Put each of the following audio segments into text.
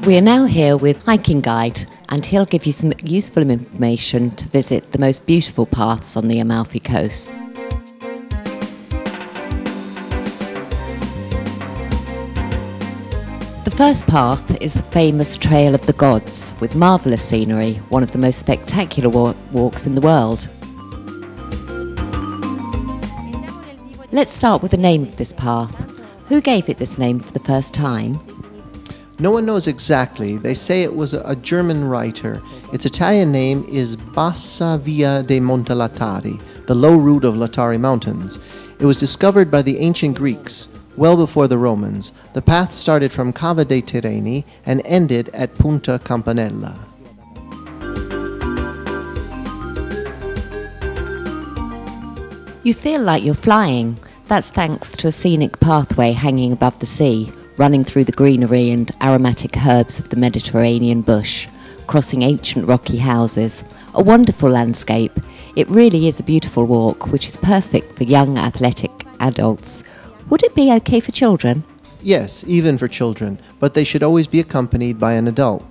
We are now here with hiking guide, and he'll give you some useful information to visit the most beautiful paths on the Amalfi Coast. The first path is the famous Trail of the Gods, with marvellous scenery, one of the most spectacular walks in the world. Let's start with the name of this path. Who gave it this name for the first time? No one knows exactly. They say it was a German writer. Its Italian name is Bassa Via dei Monti Lattari, the low route of Lattari Mountains. It was discovered by the ancient Greeks, well before the Romans. The path started from Cava dei Tirreni and ended at Punta Campanella. You feel like you're flying. That's thanks to a scenic pathway hanging above the sea, running through the greenery and aromatic herbs of the Mediterranean bush, crossing ancient rocky houses. A wonderful landscape. It really is a beautiful walk, which is perfect for young athletic adults. Would it be okay for children? Yes, even for children, but they should always be accompanied by an adult.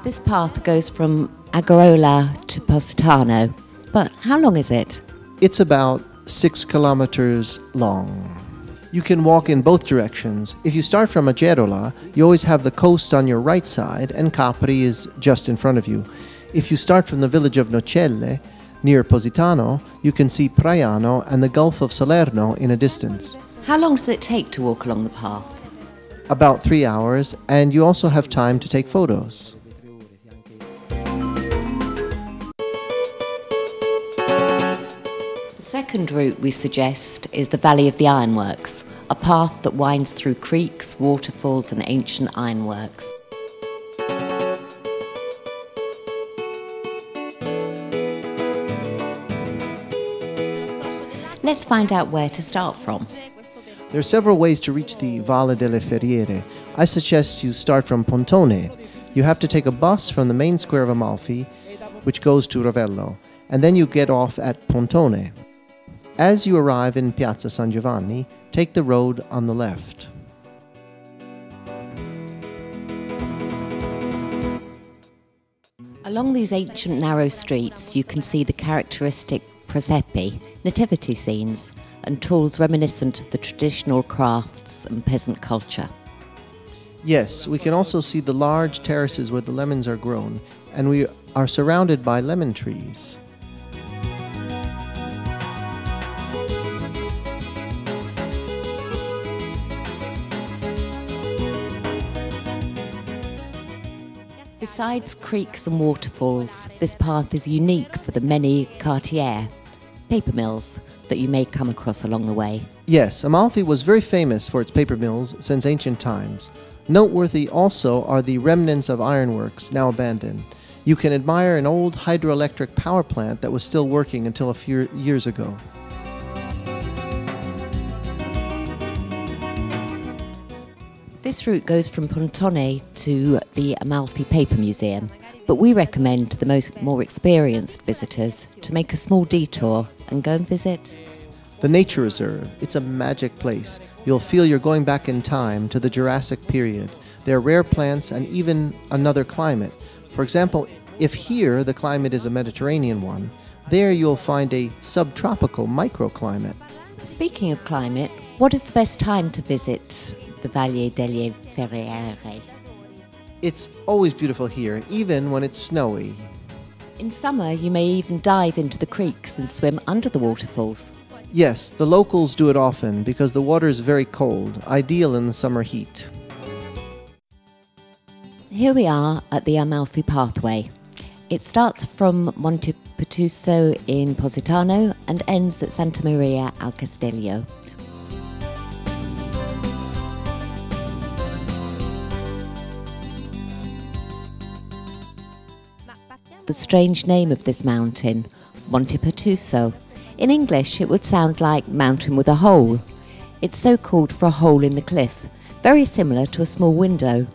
This path goes from Agarola to Positano, but how long is it? It's about 6 kilometers long. You can walk in both directions. If you start from Agerola, you always have the coast on your right side and Capri is just in front of you. If you start from the village of Nocelle, near Positano, you can see Praiano and the Gulf of Salerno in a distance. How long does it take to walk along the path? About 3 hours, and you also have time to take photos. The second route we suggest is the Valley of the Ironworks, a path that winds through creeks, waterfalls and ancient ironworks. Let's find out where to start from. There are several ways to reach the Valle delle Ferriere. I suggest you start from Pontone. You have to take a bus from the main square of Amalfi, which goes to Ravello, and then you get off at Pontone. As you arrive in Piazza San Giovanni, take the road on the left. Along these ancient narrow streets, you can see the characteristic presepe, nativity scenes, and tools reminiscent of the traditional crafts and peasant culture. Yes, we can also see the large terraces where the lemons are grown, and we are surrounded by lemon trees. Besides creeks and waterfalls, this path is unique for the many cartiere, paper mills, that you may come across along the way. Yes, Amalfi was very famous for its paper mills since ancient times. Noteworthy also are the remnants of ironworks now abandoned. You can admire an old hydroelectric power plant that was still working until a few years ago. This route goes from Pontone to the Amalfi Paper Museum, but we recommend to the more experienced visitors to make a small detour and go and visit The Nature Reserve. It's a magic place. You'll feel you're going back in time to the Jurassic period. There are rare plants and even another climate. For example, if here the climate is a Mediterranean one, there you'll find a subtropical microclimate. Speaking of climate, what is the best time to visit the Valle delle Ferriere? It's always beautiful here, even when it's snowy. In summer, you may even dive into the creeks and swim under the waterfalls. Yes, the locals do it often because the water is very cold, ideal in the summer heat. Here we are at the Amalfi Pathway. It starts from Monte Pertuso in Positano and ends at Santa Maria al Castello. The strange name of this mountain, Monte Pertuso. In English, it would sound like mountain with a hole. It's so called for a hole in the cliff, very similar to a small window.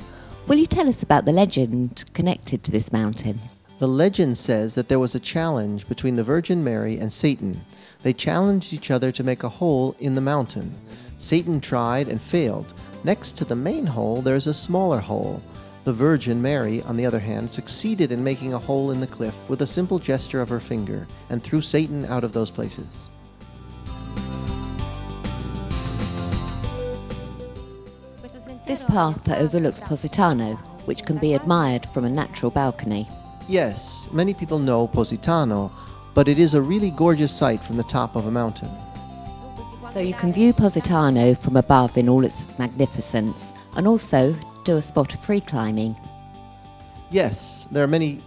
Will you tell us about the legend connected to this mountain? The legend says that there was a challenge between the Virgin Mary and Satan. They challenged each other to make a hole in the mountain. Satan tried and failed, Next to the main hole, there's a smaller hole. The Virgin Mary, on the other hand, succeeded in making a hole in the cliff with a simple gesture of her finger and threw Satan out of those places. This path overlooks Positano, which can be admired from a natural balcony. Yes, many people know Positano, but it is a really gorgeous sight from the top of a mountain. So you can view Positano from above in all its magnificence and also do a spot of free climbing. Yes, there are many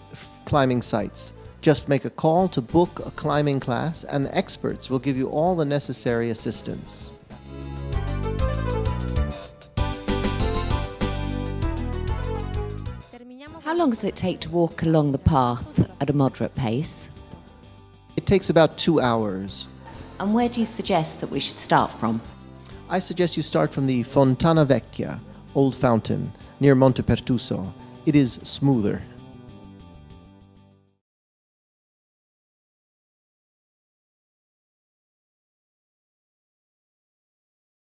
climbing sites. Just make a call to book a climbing class and the experts will give you all the necessary assistance. How long does it take to walk along the path at a moderate pace? It takes about 2 hours. And where do you suggest that we should start from? I suggest you start from the Fontana Vecchia, Old Fountain, near Monte Pertuso. It is smoother.